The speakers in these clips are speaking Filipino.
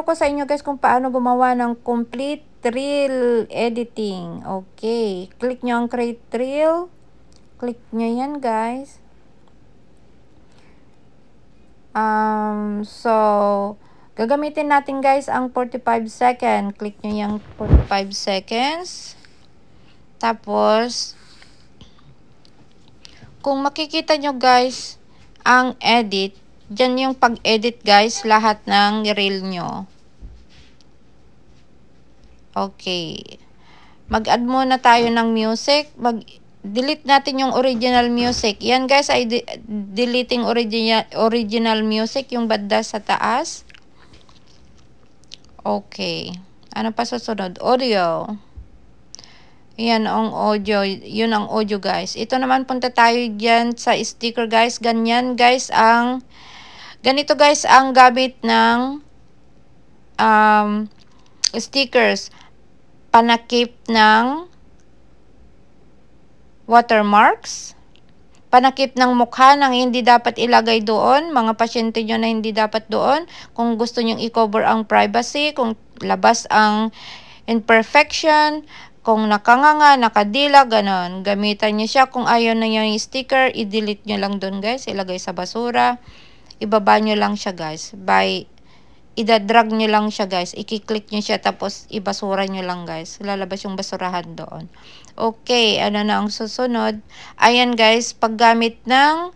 ko sa inyo guys kung paano gumawa ng complete reel editing. Okay, click nyo ang create reel. Click nyo yan guys. So, gagamitin natin guys ang 45 second. Click nyo yung 45 seconds. Tapos, kung makikita nyo guys, ang edit, dyan yung pag-edit guys, lahat ng reel nyo. Okay. Mag-add muna tayo ng music. Delete natin yung original music. Yan guys ay deleting original music, yung banda sa taas. Okay. Ano pa susunod? Audio. Yan ang audio. Yun ang audio guys. Ito naman punta tayo dyan sa sticker guys. Ganyan guys ang ganito guys ang gamit ng stickers. Panakip ng watermarks. Panakip ng mukha nang hindi dapat ilagay doon. Mga pasyente nyo na hindi dapat doon. Kung gusto nyo i-cover ang privacy. Kung labas ang imperfection. Kung nakanganga, nakadila, ganon. Gamitan nyo siya. Kung ayaw na yung sticker, i-delete nyo lang doon guys. Ilagay sa basura. Ibaba nyo lang siya guys. Ida-drag nyo lang siya guys. I-click nyo siya tapos ibasura nyo lang guys. Lalabas yung basurahan doon. Okay, ano na ang susunod? Ayan guys, paggamit ng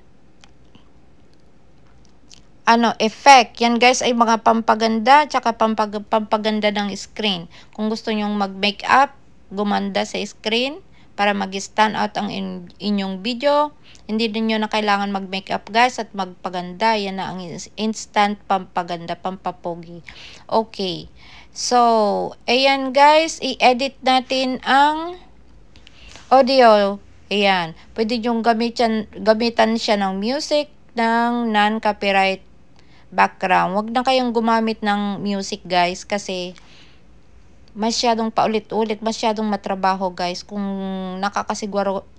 effect. Yan guys ay mga pampaganda tsaka pampaganda ng screen. Kung gusto nyong mag-makeup, gumanda sa screen para mag-stand out ang inyong video. Hindi din nyo na kailangan mag-makeup guys at magpaganda. Yan na ang instant pampaganda, pampapogi. Okay. So, ayan guys, i-edit natin ang audio. Ayan. Pwede nyong gamitan siya ng music ng non-copyright background. Huwag na kayong gumamit ng music guys kasi masyadong paulit-ulit, masyadong matrabaho guys. Kung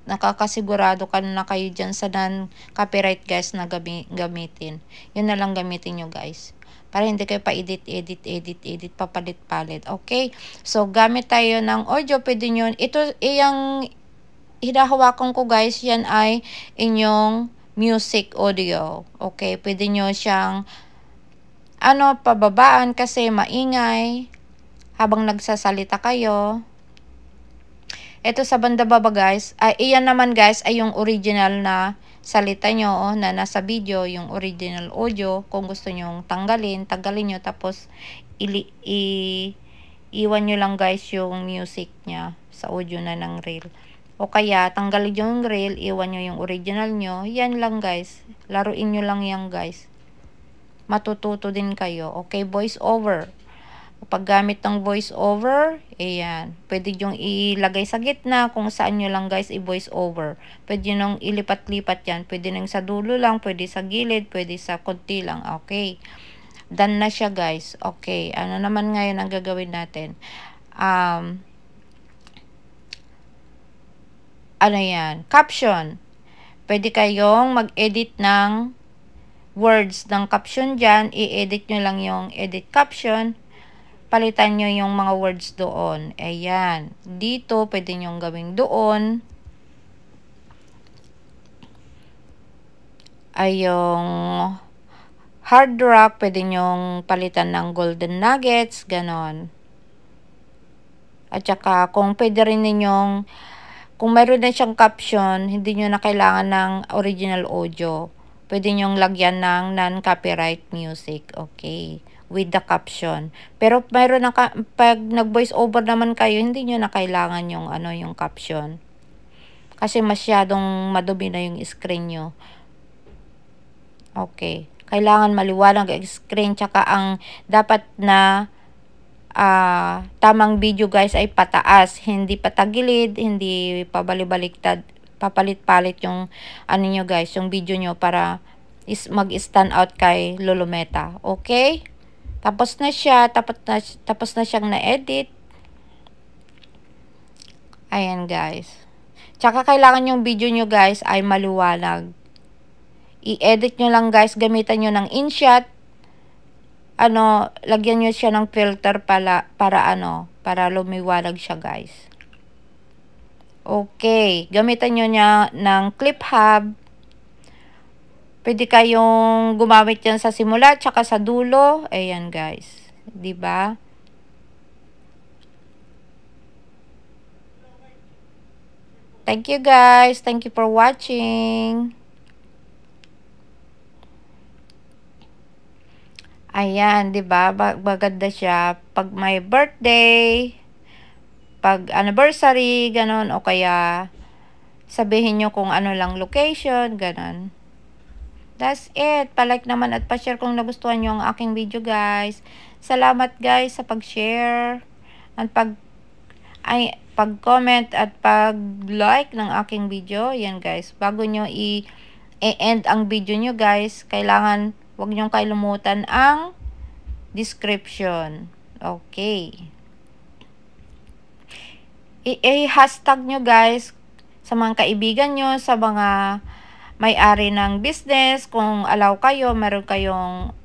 nakakasigurado ka na kayo dyan sa non-copyright guys na gamitin. Yun na lang gamitin nyo guys. Para hindi kayo pa-edit, papalit-palit. Okay? So, gamit tayo ng audio. Pwede nyo, ito, yung hinahawakan ko guys, yan ay inyong music audio. Okay? Pwede nyo siyang, pababaan kasi maingay. Habang nagsasalita kayo. Ito sa banda baba guys. Iyan naman guys ay yung original na salita nyo na nasa video. Yung original audio. Kung gusto nyong tanggalin nyo. Tapos iwan nyo lang guys yung music nya sa audio na ng reel. O kaya tanggalin yung reel. Iwan nyo yung original nyo. Yan lang guys. Laruin nyo lang yan guys. Matututo din kayo. Okay, voice over. Paggamit ng voice over, ayan, pwede yung ilagay sa gitna kung saan nyo lang guys i-voice over. Pwede nung ilipat-lipat yan. Pwede nang sa dulo lang, pwede sa gilid, pwede sa konti lang. Okay. Done na siya guys. Okay. Ano naman ngayon ang gagawin natin? Ano yan? Caption. Pwede kayong mag-edit ng words ng caption dyan. I-edit nyo lang yung edit caption. Palitan nyo yung mga words doon. Ayan. Dito, pwede nyo gawing doon. Ay, yung hard rock, pwede nyo palitan ng golden nuggets. Ganon. At saka, kung pwede rin ninyong, kung mayroon na siyang caption, hindi nyo na kailangan ng original audio. Pwede nyo lagyan ng non-copyright music. Okay. With the caption. Pero mayroon na pag nag-voice over naman kayo, hindi nyo na kailangan yung yung caption. Kasi masyadong madumi na yung screen nyo. Okay. Kailangan maliwanag ang screen. Tsaka ang dapat na tamang video guys ay pataas. Hindi patagilid, hindi pabalik-baliktad, papalit-palit yung nyo guys, yung video nyo para mag-stand out kay Lolometa. Okay? Tapos na siya, tapos na siyang na-edit. Ayan guys. Tsaka kailangan yung video nyo guys ay maliwanag. I-edit nyo lang guys, gamitan nyo ng InShot. lagyan nyo siya ng filter para lumiwanag siya, guys. Okay, gamitan nyo niya ng clip hub. Pwede kayong gumamit yan sa simula tsaka sa dulo. Ayan, guys. 'Di ba? Thank you, guys. Thank you for watching. Ayan, 'di ba? Maganda siya pag may birthday, pag anniversary, ganon, o kaya sabihin nyo kung ano lang location, ganon. That's it. Palike naman at pa-share kung nagustuhan nyo ang aking video, guys. Salamat, guys, sa pag-share at pag-comment at pag-like ng aking video. Yan, guys. Bago nyo i-end ang video nyo, guys, kailangan huwag nyo kalimutan ang description. Okay. I-hashtag nyo, guys, sa mga kaibigan nyo, sa mga may-ari ng business, kung allow kayo, meron kayong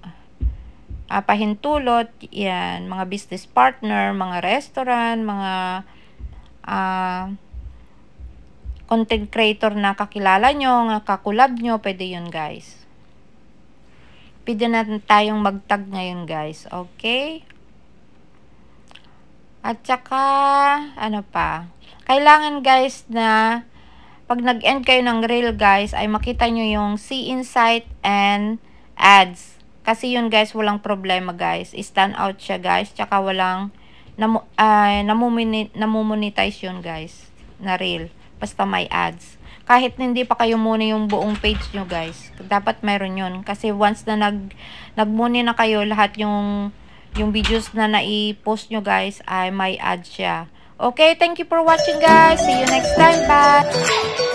pahintulot, yan, mga business partner, mga restaurant, mga content creator na kakilala nyo, kakulab nyo, pwede yun, guys. Pwede na tayong mag-tag ngayon, guys. Okay? At saka, ano pa? Kailangan, guys, na pag nag-end kayo ng reel, guys, ay makita nyo yung see insight and ads. Kasi yun, guys, walang problema, guys. Stand out siya, guys. Tsaka walang namumonetize yun, guys, na reel. Basta may ads. Kahit hindi pa kayo muna yung buong page nyo, guys. Dapat meron yun. Kasi once na nag-muni na kayo, lahat yung videos na nai-post nyo, guys, ay may ads siya. Okay, thank you for watching, guys. See you next time. Bye!